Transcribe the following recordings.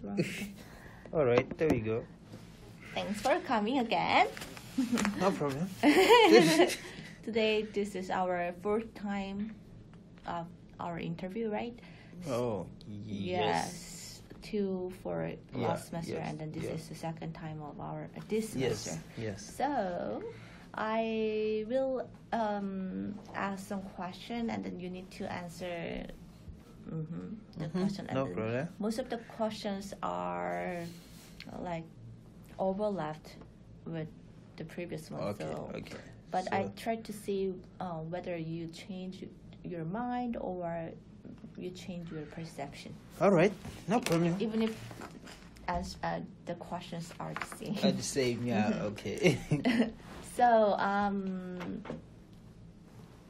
wrong. All right, there we go. Thanks for coming again. No problem. Today, this is our fourth time of our interview, right? Oh, yes. 2 for last semester, yes, and then this yeah. is the second time of our this semester. Yes. So, I will ask some question, and then you need to answer the question. And No then problem. most of the questions are like overlapped with the previous one. Okay. But I tried to see whether you change your mind or you change your perception. All right, no problem. Even if as the questions are the same. The same, yeah. Okay. So,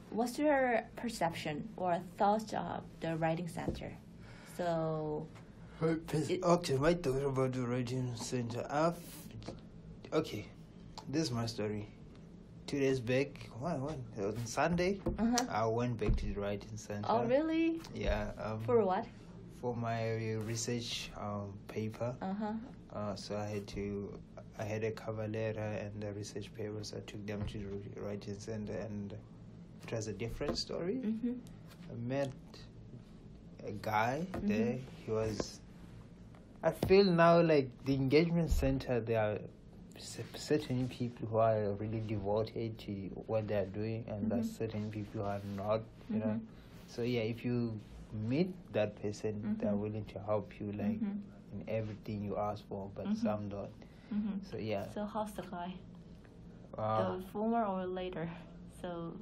what's your perception or thoughts of the writing center? So, Okay, my thought about the writing center. Okay, this is my story. 2 days back, when? On Sunday, I went back to the writing center. Oh, really? Yeah. For what? For my research paper. So I had a cover letter and the research papers. I took them to the writing center, and it was a different story. I met a guy there. He was. I feel now like the engagement center, there are certain people who are really devoted to what they are doing, and there's certain people who are not. You know. So yeah, if you meet that person, they're willing to help you like in everything you ask for, but some don't. So yeah. So how's the guy? The former or later? So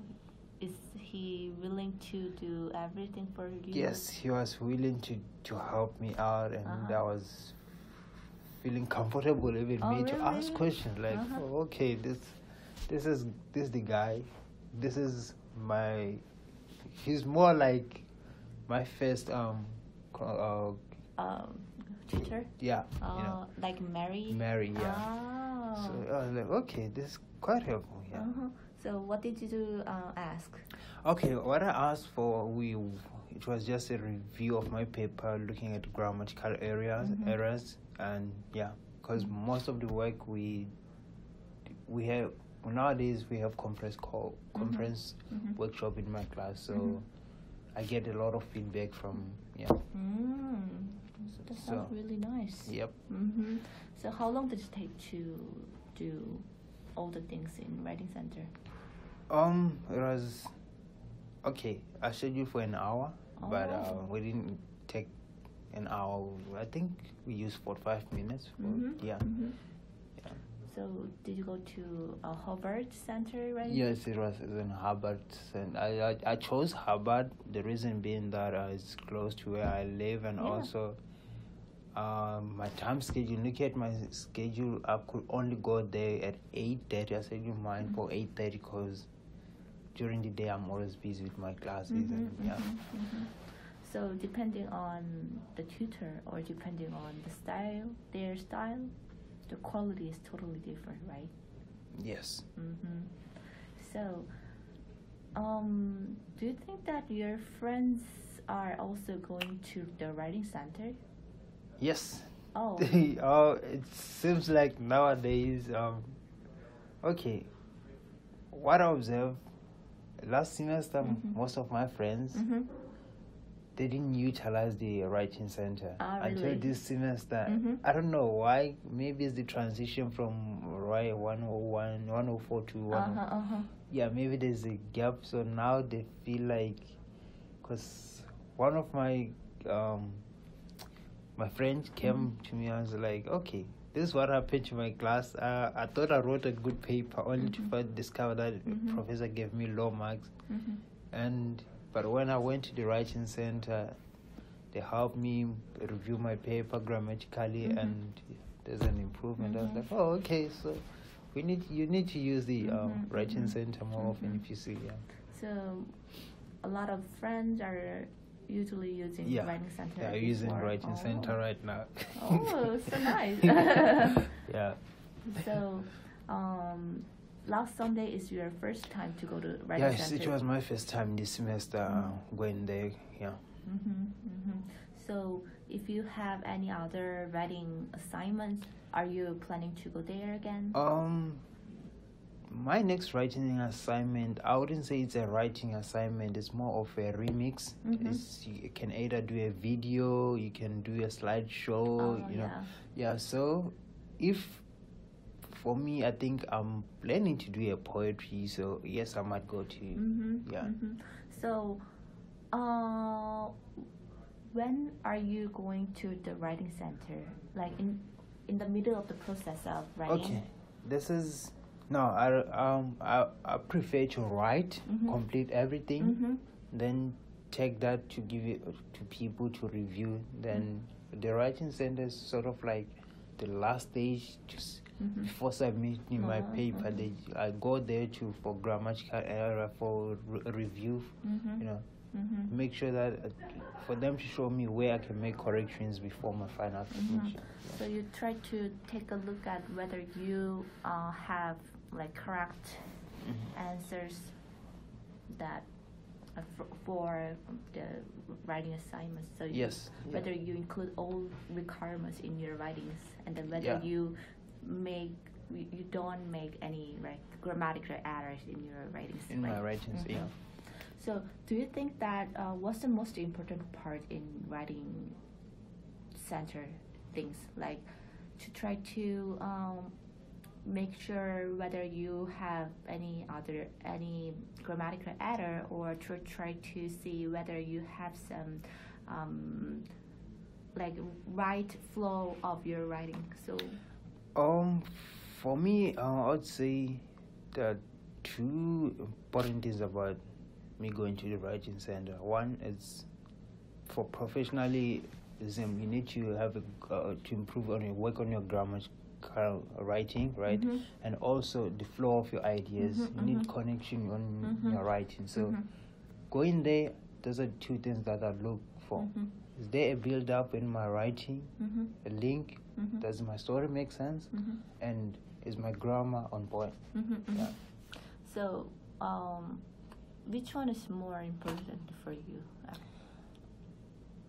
is he willing to do everything for you? Yes, he was willing to help me out, and I was feeling comfortable even me to ask questions like, oh, okay, this is the guy. This is he's more like my first tutor? Yeah. Like Mary? Mary, yeah. Oh. So I was like, okay, this is quite helpful, yeah. So what did you ask? Okay, what I asked for, it was just a review of my paper, looking at grammatical errors, and yeah, because most of the work we have nowadays, we have conference workshop in my class, so I get a lot of feedback from That sounds really nice. Yep. So how long did it take to do all the things in writing center? It was okay. I scheduled for an hour, but we didn't take an hour. I think we used 45 minutes. Yeah. So did you go to a Harvard Center, right? Yes, it was in Harvard. And I chose Harvard. The reason being that it's close to where I live, and also my time schedule. Look at my schedule. I could only go there at 8:30. I scheduled mine for 8:30 because during the day I'm always busy with my classes. So depending on the tutor or depending on their style, the quality is totally different, right? Yes. So, do you think that your friends are also going to the writing center? Yes. Oh. It seems like nowadays, okay, what I observed last semester, most of my friends, they didn't utilize the writing center until this semester. I don't know why. Maybe it's the transition from 101, 104 to 104. Yeah, maybe there's a gap. So now they feel like, because one of my friends came to me and was like, okay, this is what happened to my class. I thought I wrote a good paper only to discover that the professor gave me low marks. But when I went to the writing center, they helped me review my paper grammatically, and there's an improvement. I was like, oh, okay, so you need to use the writing center more often if you see. Yeah. So a lot of friends are usually using writing center. Yeah, using writing center right now. Oh, so nice. Yeah. So, last Sunday is your first time to go to writing center? Yes, it was my first time this semester going there. Yeah. So if you have any other writing assignments, are you planning to go there again? My next writing assignment, I wouldn't say it's a writing assignment, it's more of a remix. You can either do a video, you can do a slideshow, you know. Yeah, so for me, I think I'm planning to do a poetry, so yes, I might go to, So, when are you going to the writing center? Like in the middle of the process of writing? Okay, this is... No, I prefer to write, complete everything, then take that to give it to people to review. Then the writing center is sort of like the last stage, just before submitting my paper. I go there for grammatical error, for review, you know, make sure that for them to show me where I can make corrections before my final submission. So you try to take a look at whether you have like correct answers that for the writing assignments. So whether you include all requirements in your writings, and then whether you don't make any grammatical errors in your writings. In my writings, So do you think that what's the most important part in writing center things, like to try to make sure whether you have any grammatical error, or to try to see whether you have some like right flow of your writing? So for me, I would say that two important things about me going to the writing center. One is for professionalism, you need to have to improve on your work on your grammatical writing, right? And also the flow of your ideas. You need connection on your writing. So going there, those are two things that I look for. Is there a build up in my writing, a link? Does my story make sense? And is my grammar on point? Yeah. So which one is more important for you?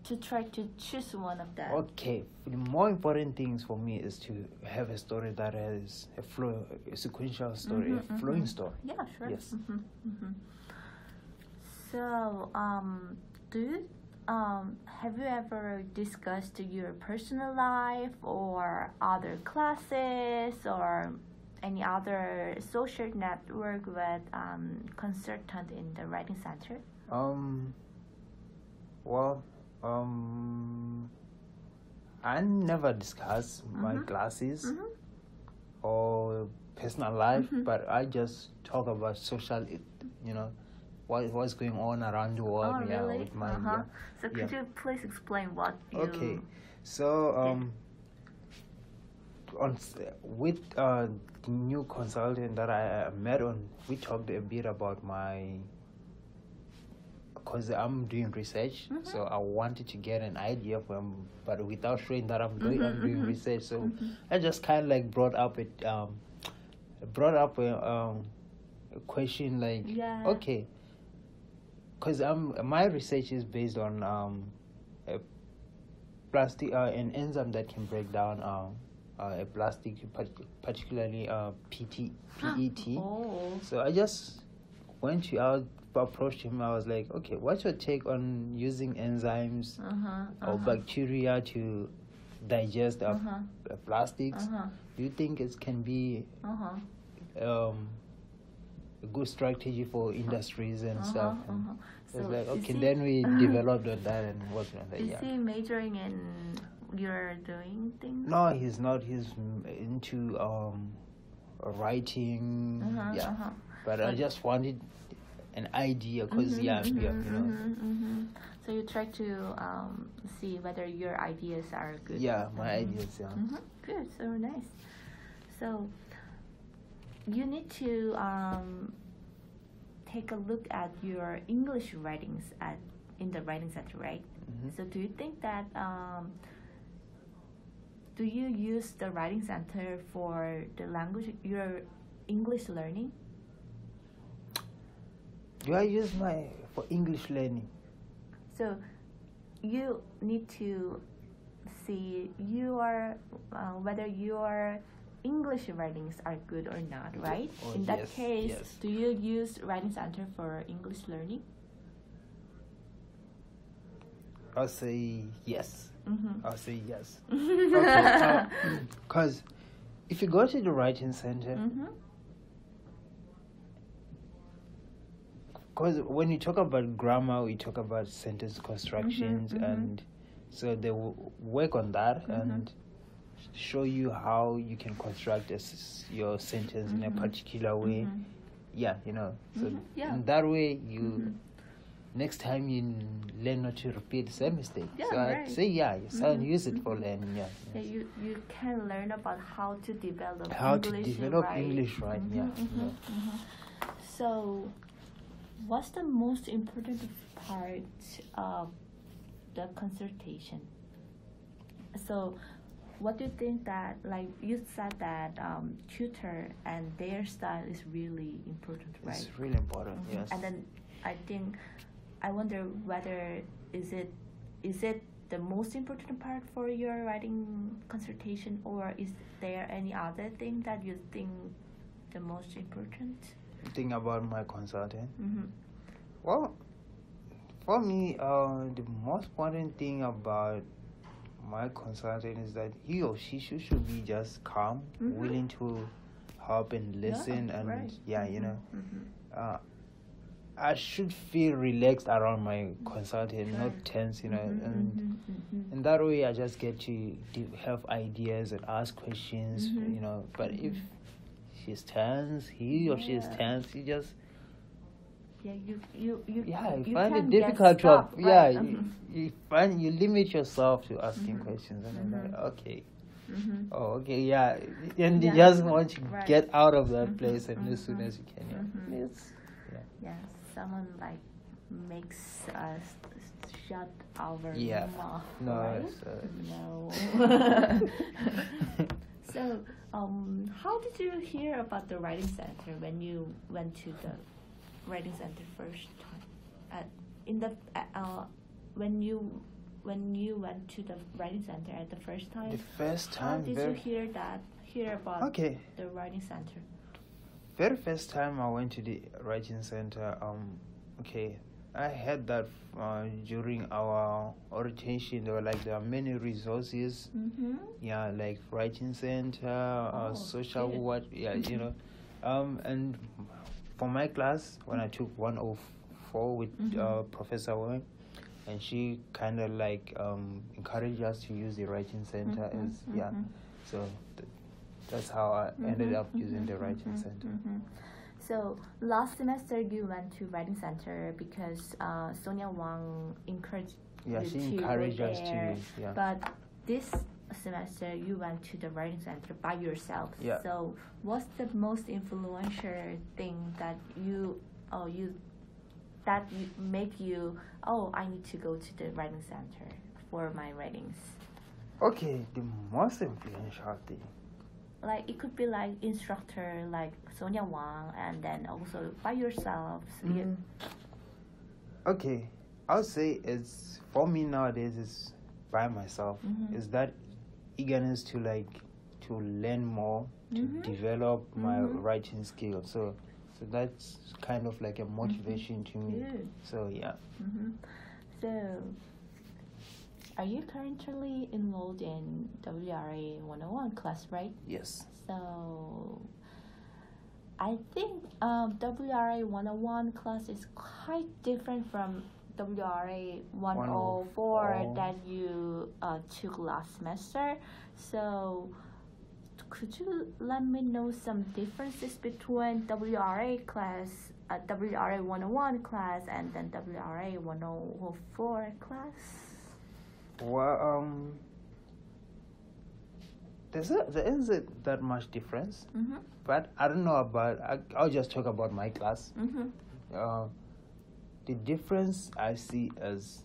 To try to choose one of them. Okay, the more important things for me is to have a story that has a flow, a sequential story, a flowing story. Yeah, sure. Yes. So, do you have you ever discussed your personal life or other classes or any other social network with consultant in the writing center? I never discuss my classes or personal life, but I just talk about social, what's going on around the world. Oh, really? With my So could you please explain what you... Okay, so with the new consultant that I met on, we talked a bit about because I'm doing research, so I wanted to get an idea from, but without showing that I'm doing research. So I just kind of like brought up a question like, okay, because my research is based on a plastic, an enzyme that can break down a plastic, particularly PET. So I just approached him. I was like, okay, what's your take on using enzymes or bacteria to digest plastics? Do you think it can be a good strategy for industries and stuff? And so it's like, okay, then we developed on that and worked on that. Is he majoring in your doing things? No, he's not. He's into writing. But I just wanted an idea because So you try to see whether your ideas are good. Yeah, my ideas. Good, so nice. So you need to take a look at your English writings in the writing center, right? So do you think that do you use the writing center for the language, your English learning? Do I use for English learning? So you need to see whether your English writings are good or not, right? In that case, yes. Do you use Writing Center for English learning? I'll say yes. I'll say yes. Okay. Because if you go to the Writing Center, because when you talk about grammar, we talk about sentence constructions, and so they will work on that and show you how you can construct your sentence in a particular way. Yeah, so in that way you next time you learn not to repeat the same mistake. Yeah, so right. I'd say use it for learning. Yeah, you can learn about how to develop English right. So what's the most important part of the consultation? So what do you think that, like you said that tutor and their style is really important, right? It's really important, yes. And then I wonder whether is it the most important part for your writing consultation, or is there any other thing that you think the most important? Think about my consultant. Well, for me, the most important thing about my consultant is that he or she should be just calm, willing to help and listen, I should feel relaxed around my consultant, not tense, and in that way I just get to have ideas and ask questions, but if she's tense, he or she is tense, you just you find it can difficult get stuck, right? you limit yourself to asking questions, and I'm like, okay. Oh, okay, and you just want to get out of that place as soon as you can. Someone like makes us shut our mouth. No, right? No. So, how did you hear about the Writing Center when you went to the Writing Center first time? When you went to the Writing Center at the first time. The first time. How did you hear about the Writing Center? Very first time I went to the Writing Center, I had that during our orientation. There are many resources, like Writing Center, social work, and for my class, when I took 104 with Professor Wang, and she kind of encouraged us to use the Writing Center so that's how I ended up using the Writing Center. So last semester you went to Writing Center because Sonia Wang encouraged you she to encouraged go us there. to. But this semester you went to the Writing Center by yourself. So what's the most influential thing that make you I need to go to the Writing Center for my writings? Okay, the most influential thing. Like it could be like instructor like Sonia Wang, and then also by yourself. Okay, I'll say it's for me nowadays. It's by myself. Is that eagerness to learn more, to develop my writing skills. So that's kind of like a motivation to me. Good. So So, are you currently enrolled in WRA 101 class, right? Yes. So, I think WRA 101 class is quite different from WRA 104 that you took last semester. So, could you let me know some differences between WRA 101 class and then WRA 104 class? Well, there isn't that much difference, but I don't know I'll just talk about my class. The difference I see as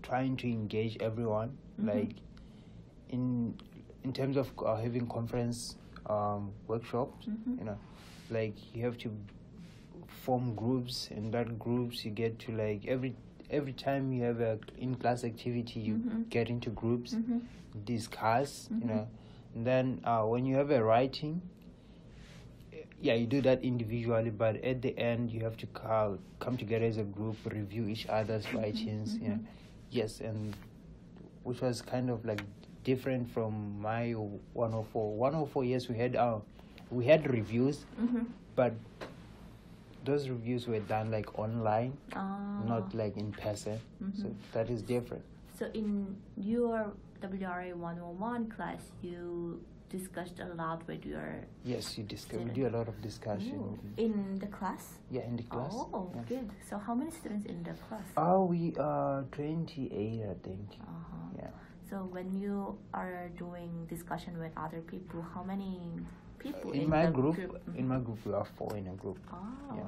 trying to engage everyone, like in terms of having conference workshops, like you have to form groups. In that groups, you get to every time you have a in-class activity, you get into groups, discuss, you know. And then when you have a writing, yeah, you do that individually, but at the end you have to come together as a group, review each other's writings. You know. Yes, and which was kind of like different from my 104. 104, yes, we had reviews, but those reviews were done like online, not like in person. So that is different. So in your WRA 101 class, you discussed a lot with your Yes, you discuss. We do a lot of discussion. Ooh. In the class? Yeah, in the class. Oh, yeah. Good. So how many students in the class? We are 28, I think. Yeah. So when you are doing discussion with other people, how many people in my group? In my group, we are 4 in a group. Oh, yeah.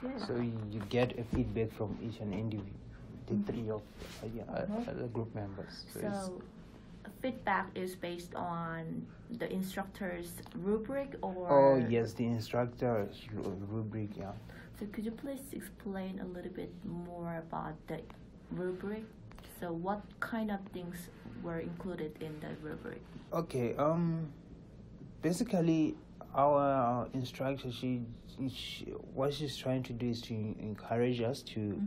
Good. So you get a feedback from each and individual, the 3 of other group members. So feedback is based on the instructor's rubric, or? Oh yes, the instructor's rubric. Yeah. So could you please explain a little bit more about the rubric? So what kind of things were included in the rubric? Okay. Basically, our instructor, what she's trying to do is to encourage us to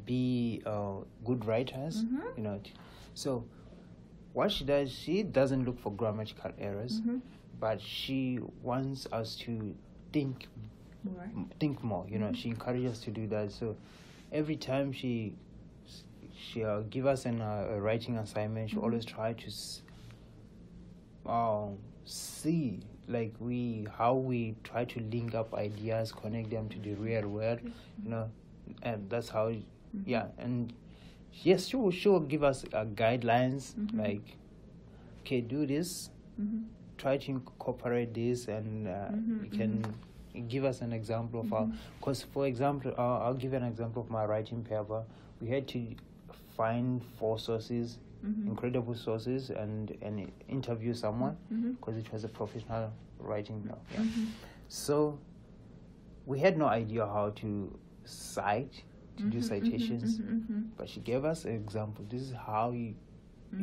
be good writers. You know. So what she does, she doesn't look for grammatical errors, but she wants us to think more. You know, she encourages us to do that. So every time she give us a writing assignment, she always try to see like how we try to link up ideas, connect them to the real world. You know, and that's how. Yeah, and yes, she will give us guidelines like, okay, do this, try to incorporate this, and you can give us an example of how. Because, for example, I'll give an example of my writing paper. We had to find 4 sources, incredible sources, and interview someone because it was a professional writing paper. Yeah. So we had no idea how to cite. To do citations, but she gave us an example. This is how you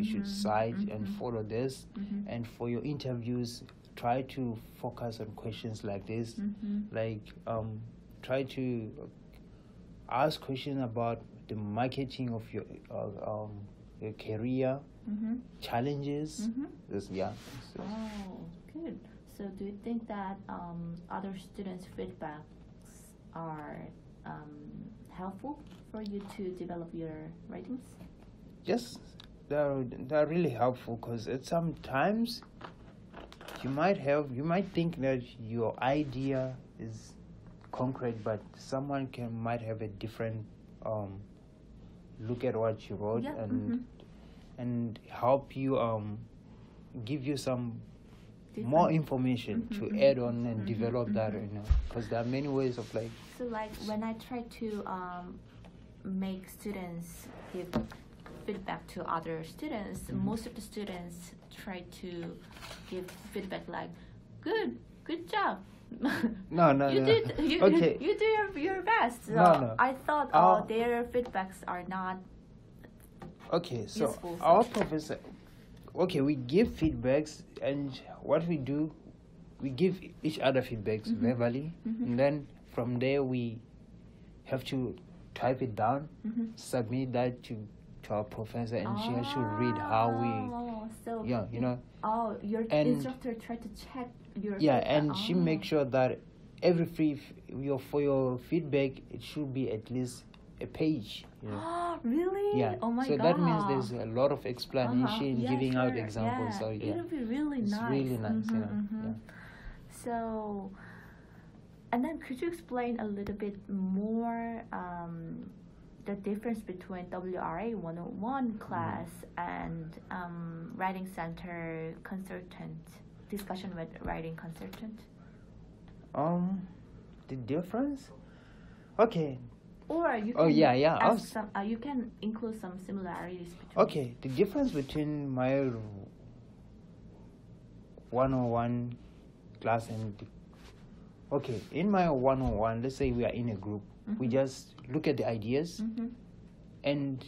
should cite and follow this. And for your interviews, try to focus on questions like this. Like try to ask questions about the marketing of your career, challenges. Yeah. So. Oh, good. So do you think that other students' feedbacks are helpful for you to develop your writings? Yes, they're really helpful because sometimes you might think that your idea is concrete, but someone might have a different look at what you wrote and help you give you some more information to add on and develop that, you know, because there are many ways of like. So like when I try to make students give feedback to other students, most of the students try to give feedback like, good job. You do your best. So I thought their feedbacks are not. Okay, so useful. Our professor. Okay, we give feedbacks, and what we do, we give each other feedbacks verbally, and then from there we have to type it down, submit that to our professor, and she has to read how we. You know. Oh, your instructor tried to check your. Yeah, feedback. And she makes sure that for your feedback, it should be at least a page. You know? Really? Yeah. Oh my God. God. So that means there's a lot of explanation, giving out examples. Yeah. So yeah, it'll be really it's nice. really nice. You know. Yeah. So, and then could you explain a little bit more the difference between WRA 101 class and writing center consultant discussion with writing consultant? The difference? Okay. Or you can you can include some similarities between. Okay, the difference between my 101 class and in my 101, let's say we are in a group. we just look at the ideas, and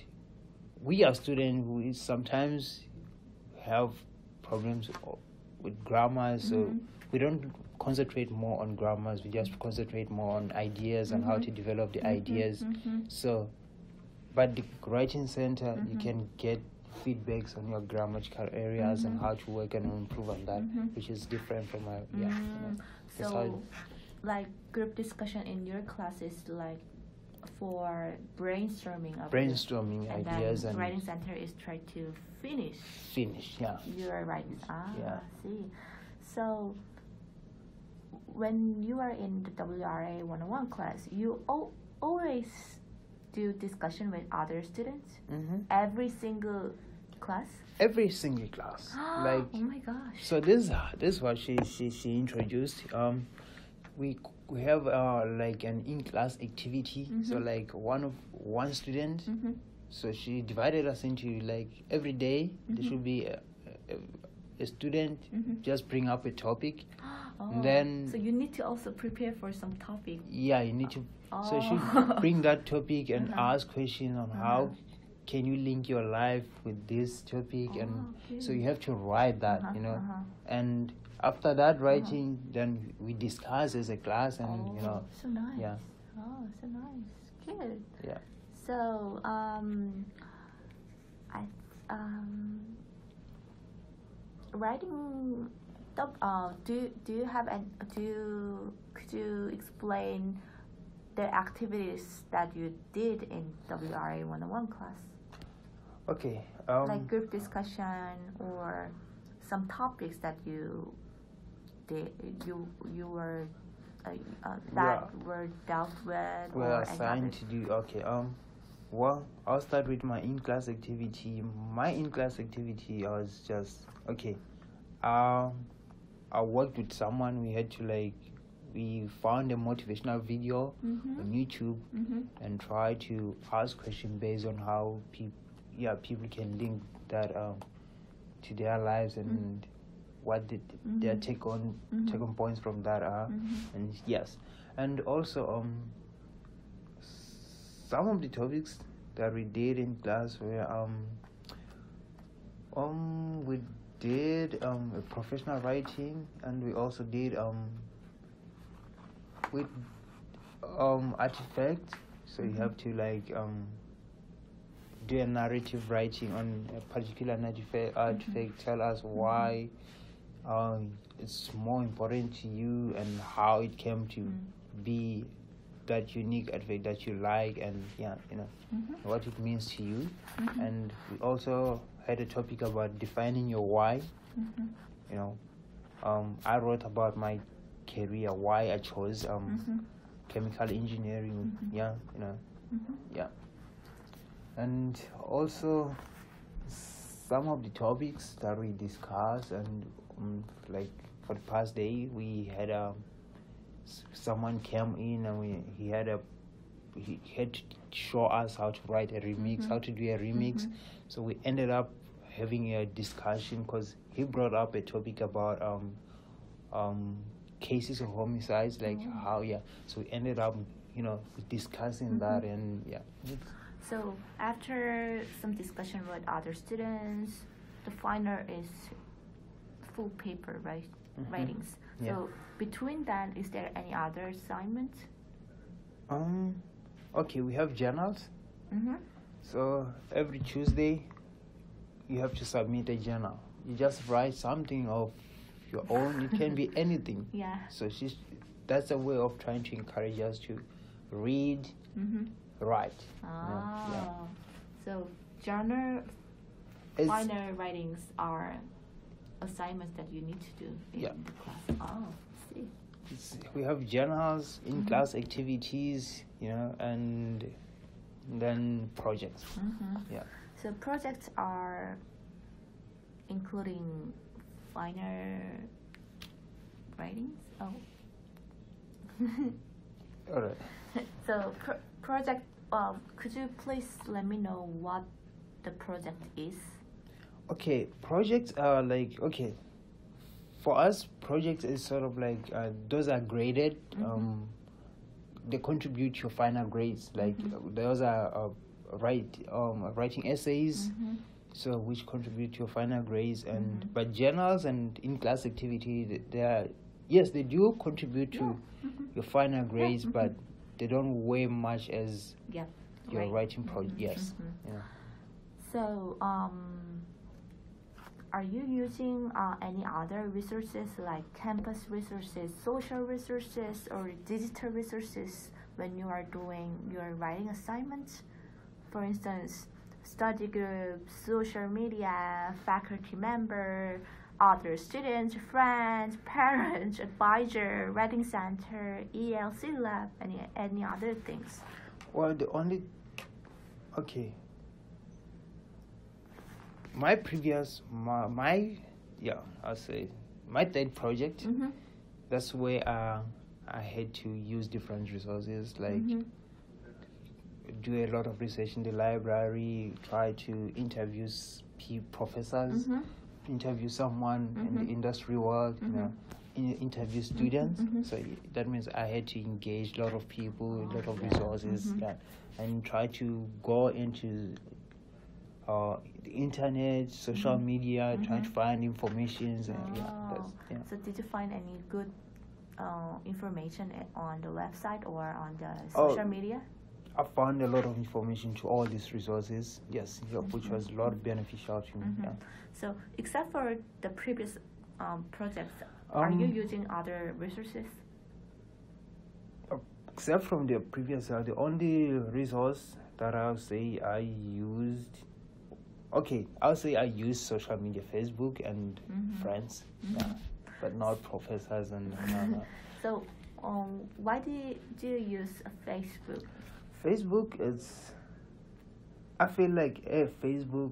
we as students, we sometimes have problems with grammar, so we don't concentrate more on grammars, we just concentrate more on ideas and how to develop the ideas. So, but the writing center, you can get feedbacks on your grammatical areas and how to work and improve on that, which is different from my So, like group discussion in your class is like for brainstorming ideas, and writing center is try to finish your writing. I see. So when you are in the WRA 101 class, you always do discussion with other students? Every single class? Every single class. Like, oh my gosh. So this is what she introduced. We have like an in-class activity. So like one student. So she divided us into like every day there should be a student just bring up a topic. And then so you need to also prepare for some topic. Yeah, you need to. So she bring that topic and ask questions on how can you link your life with this topic, and so you have to write that, and after that writing, then we discuss as a class, and so nice. Yeah. Oh, so nice. Good. Yeah. So writing. Do you have could you explain the activities that you did in WRA 101 class? Okay. Like group discussion or some topics that you did, you were were dealt with. We're assigned to do. Okay. Well, I'll start with my in-class activity. My in-class activity was just okay. I worked with someone. We had to we found a motivational video on YouTube and try to ask questions based on how people can link that to their lives and what their take on points from that are. And yes, and also some of the topics that we did in class were we did professional writing, and we also did with artifacts. So you have to do a narrative writing on a particular artifact, tell us why it's more important to you and how it came to be that unique artifact that you like, and what it means to you. And we also had a topic about defining your why. I wrote about my career, why I chose chemical engineering. And also some of the topics that we discussed, and for the past day we had someone came in and he had to show us how to write a remix, how to do a remix. So we ended up having a discussion because he brought up a topic about cases of homicides, so we ended up discussing that, and So after some discussion with other students, the final is full paper, right? Writings. Yeah. So between that, is there any other assignment? Okay, we have journals. So every Tuesday you have to submit a journal. You just write something of your own. It can be anything. Yeah. So that's a way of trying to encourage us to read, write. So journal final writings are assignments that you need to do in the class. I see. We have journals, in-class activities, and then projects. So projects are including final writings. All right. So project. Could you please let me know what the project is? Okay, projects are for us, projects is sort of those are graded. they contribute to your final grades. Like those are writing essays, so which contribute to your final grades. And but journals and in-class activity, they are, yes, they do contribute to your final grades, but they don't weigh much as your writing project. Yes. Yeah. So, are you using any other resources like campus resources, social resources, or digital resources when you are doing your writing assignments? For instance, study groups, social media, faculty member, other students, friends, parents, advisor, writing center, ELC lab, any other things? Well, my previous, I'll say my third project, that's where I had to use different resources, like do a lot of research in the library, try to interview professors, interview someone in the industry world, interview students. So that means I had to engage a lot of people, a lot of resources, and try to go into the internet, social media, trying to find information. So did you find any good information on the website or on the social media? I found a lot of information to all these resources, yes, which was a lot beneficial to me. So except for the previous projects, are you using other resources? Except from the previous, the only resource that I'll say I used, I'll say I use social media, Facebook and friends, but not professors and no. So, why do you use Facebook? Facebook I feel like Facebook,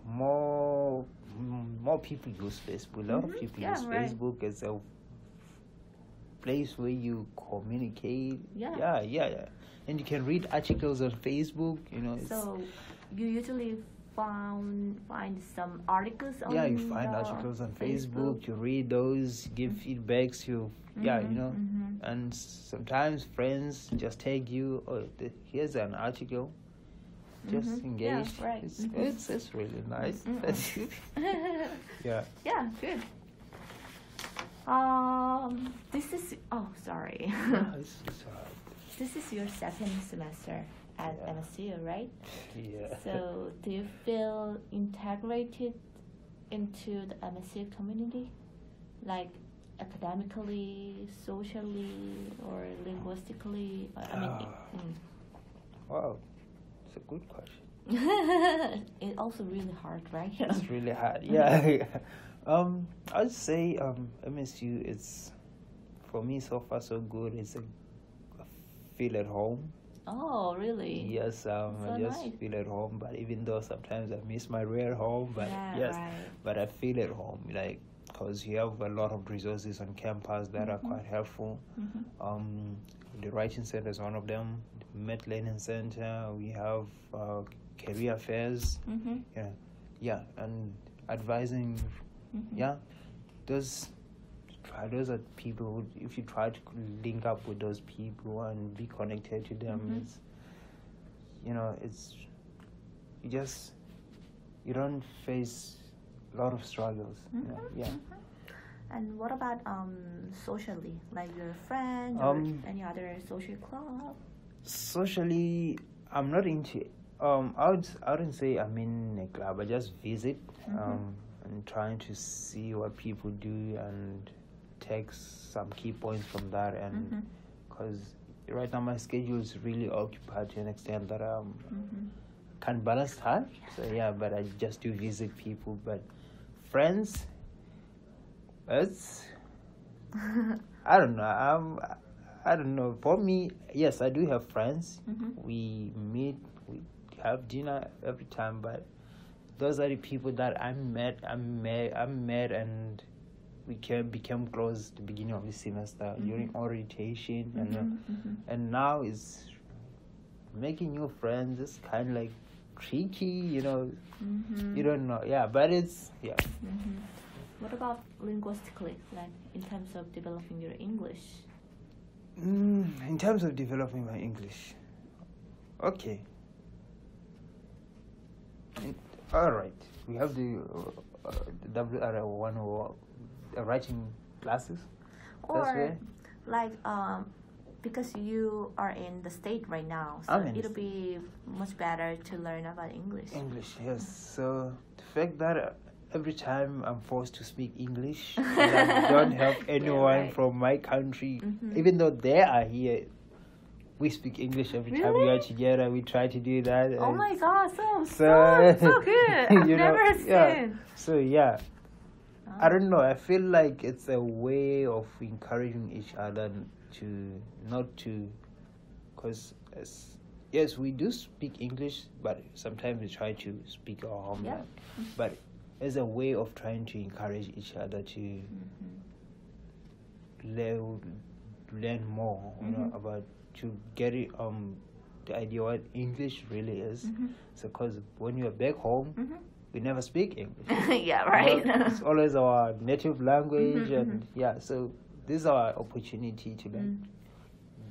more people use Facebook. A lot of people use Facebook as a place where you communicate. Yeah. And you can read articles on Facebook, So you usually find some articles on you find articles on Facebook, you read those, give feedbacks, and sometimes friends just tag you, here's an article, just engage. It's really nice. Yeah, good. This is sorry. It's all right. This is your second semester at MSU, right? Yeah. So do you feel integrated into the MSU community, like academically, socially, or linguistically? Wow, it's a good question. It's also really hard, right? It's really hard. Yeah. I'd say MSU is, for me, so far so good. It's a feel at home. Oh, really? Yes, I just feel at home. But even though sometimes I miss my real home, but but I feel at home, like, because you have a lot of resources on campus that are quite helpful. The writing center is one of them. The Met Learning Center. We have career fairs. And advising. Those are people who, if you try to link up with those people and be connected to them, you don't face a lot of struggles. And what about socially, like your friends or any other social club? Socially, I'm not into. I wouldn't say I'm in a club. I just visit and trying to see what people do and take some key points from that. And because right now my schedule is really occupied to an extent that I can't balance that. So but I just do visit people. But friends, it's I don't know. For me, yes, I do have friends. We meet, we have dinner every time. But those are the people that I met, and we became close at the beginning of the semester during orientation, and now is making new friends. It's kind of like tricky, you don't know. But it's What about linguistically, like in terms of developing your English? In terms of developing my English, okay. All right, we have the WR1 or writing classes. Or like because you are in the state right now, so it'll be much better to learn about English. English, yes. So the fact that every time I'm forced to speak English, and I don't have anyone from my country, even though they are here, we speak English every time we are together. We try to do that. Oh my God, so good. I've never seen. So yeah. I don't know. I feel like it's a way of encouraging each other to not to, because yes, we do speak English, but sometimes we try to speak our homeland. Yeah. But as a way of trying to encourage each other to learn more, you know, about to get it the idea what English really is. So, because when you're back home. We never speak English. Yeah, right. You know, it's always our native language, and so this is our opportunity to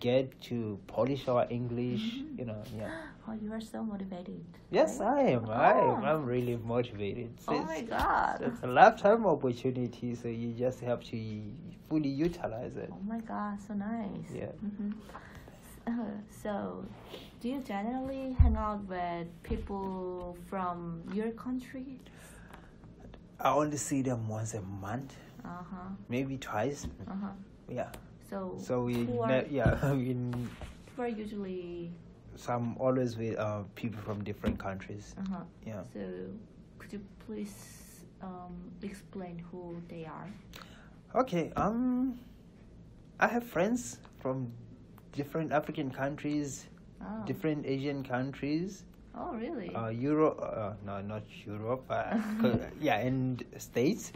get to polish our English. You know, yeah. Oh, you are so motivated. Yes, right? I am. I'm really motivated. Oh my God! It's a lifetime opportunity, so you just have to fully utilize it. Oh my God, so nice. Yeah. So, do you generally hang out with people from your country? I only see them once a month. Maybe twice. Yeah. So we who are usually always with people from different countries. Yeah. So could you please explain who they are? Okay. I have friends from different African countries, different Asian countries. Oh, really? Europe? No, not Europe. In States.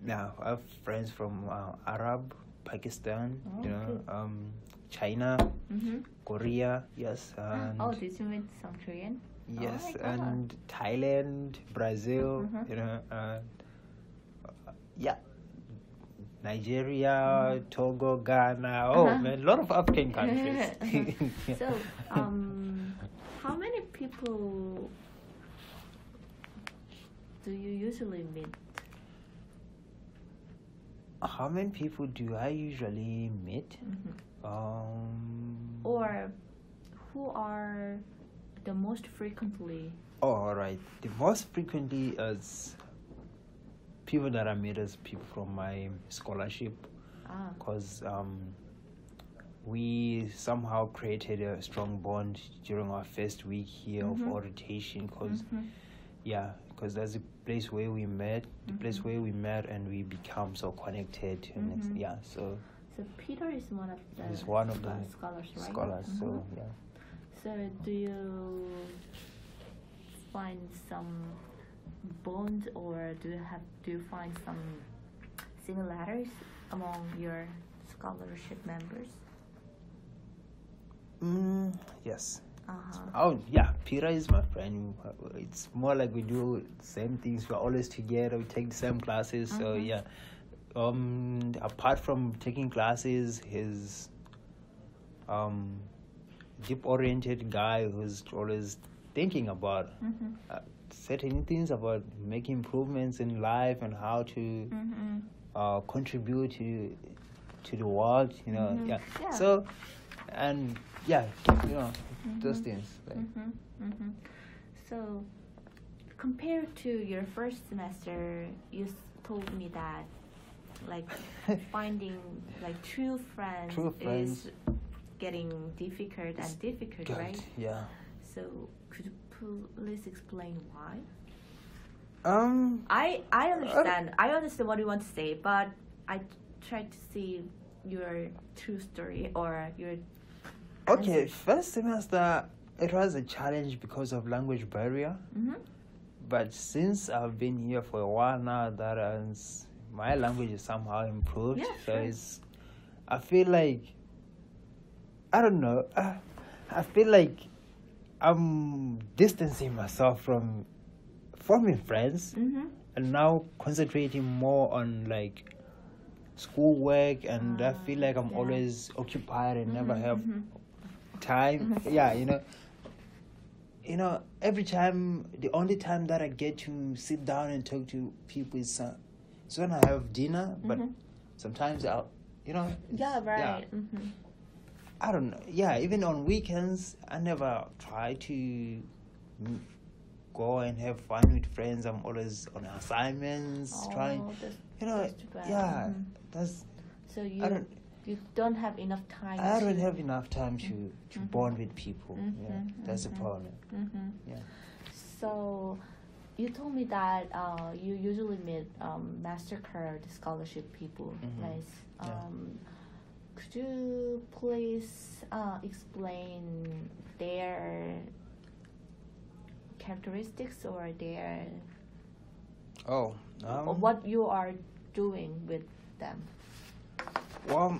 Now I have friends from Arab, Pakistan, China, Korea. Yes. And did you meet some Korean? Yes, and Thailand, Brazil. Nigeria, Togo, Ghana. Oh man, a lot of African countries. So, how many people do you usually meet? How many people do I usually meet? Or who are the most frequently? Oh, all right. The most frequently is people that I meet as people from my scholarship, because we somehow created a strong bond during our first week here of orientation, because that's the place where we met, and we become so connected. And so Peter is one of the scholars, right? Scholars, so yeah. So do you find some bond, or do you find some similarities among your scholarship members? Yes. Oh yeah, Peter is my friend. It's more like we do the same things. We're always together. We take the same classes. So yeah. Apart from taking classes, he's deep-oriented guy who's always thinking about certain things, about making improvements in life and how to contribute to the world. So, and those things. So, compared to your first semester, you told me that finding true friends is getting difficult, right? Yeah. So could you please explain why? I understand what you want to say, but I try to see your true story or your Okay, first semester it was a challenge because of language barrier. But since I've been here for a while now, my language is somehow improved. I feel like, I don't know, I feel like I'm distancing myself from forming friends and now concentrating more on schoolwork, and I feel like I'm always occupied and never have time. Yeah, every time, the only time that I get to sit down and talk to people is when I have dinner, but sometimes I'll, Yeah, right. Yeah. I don't know. Yeah, even on weekends, I never try to go and have fun with friends. I'm always on assignments, trying. That's too bad. Yeah, that's. So you don't have enough time. I don't have enough time to bond with people. Yeah, that's the problem. Yeah. So, you told me that you usually meet MasterCard scholarship people, right? Could you please explain their characteristics or their or what you are doing with them? Well,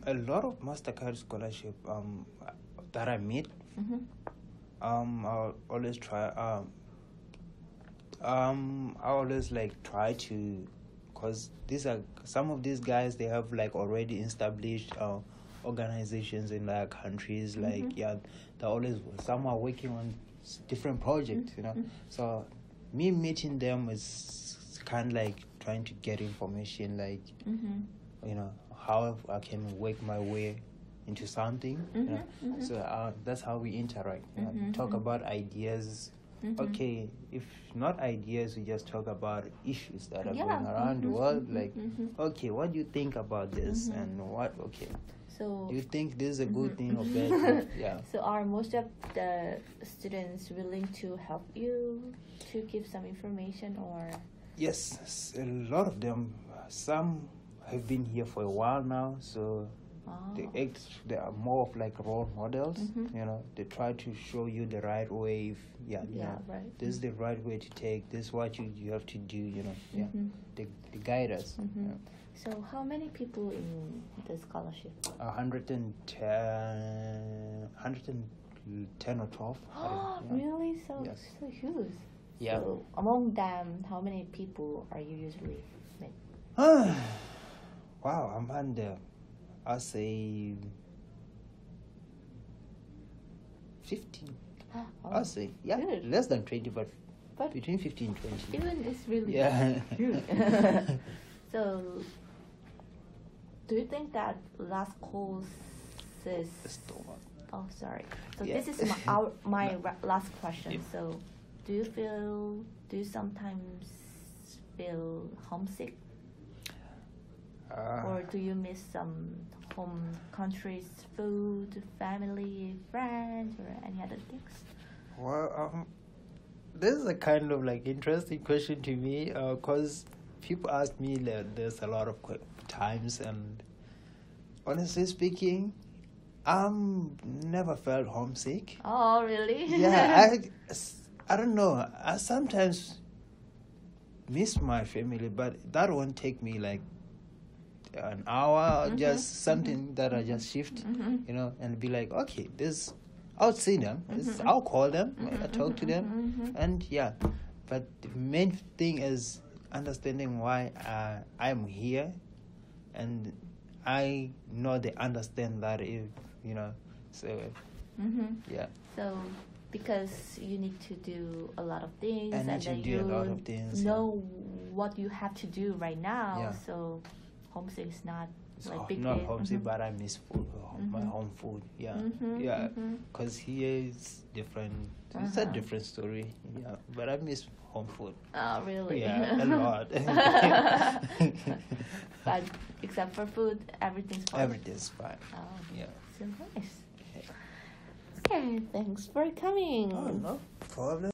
a lot of MasterCard scholarship that I meet, I always try. I always try to, cause some of these guys, they have already established organizations in their countries. They're always, some are working on different projects. So me meeting them is kind of trying to get information, how I can work my way into something. So that's how we interact. Talk about ideas. Okay, if not ideas, we just talk about issues that are going around the world. Okay, what do you think about this? And so do you think this is a good thing or bad? Yeah. So are most of the students willing to help you to give some information, or? Yes, a lot of them. Some have been here for a while now, so they are more of role models. They try to show you the right way. Right. This is the right way to take. This is what you have to do. They guide us. So how many people in the scholarship? 110 or 12. Really? So huge. Yeah. So among them, how many people are you usually with? Wow, I'm under, I'll say 15. I'll say, good. Less than 20, but between 15 and 20. Even it's really huge. So, do you think that last course is... Oh, sorry. So this is my last question. So, do you sometimes feel homesick? Or do you miss some home country's food, family, friends, or any other things? Well, this is a kind of interesting question to me, because people ask me that there's a lot of times, and honestly speaking, never felt homesick. Oh, really? Yeah, I don't know. I sometimes miss my family, but that won't take me an hour, or just something that I just shift, and be okay, this, I'll see them, I'll call them, I talk to them, and but the main thing is understanding why I'm here, and I know they understand that so So because you need to do a lot of things, and then you know what you have to do right now, so homesick is not big not deal. homesick, but I miss food, my home food. Because here it's different. It's a different story. But I miss home food. Oh, really? Yeah, a lot. But except for food, everything's fine. Everything's fine. Oh, so nice. Okay, thanks for coming. Oh, no problem.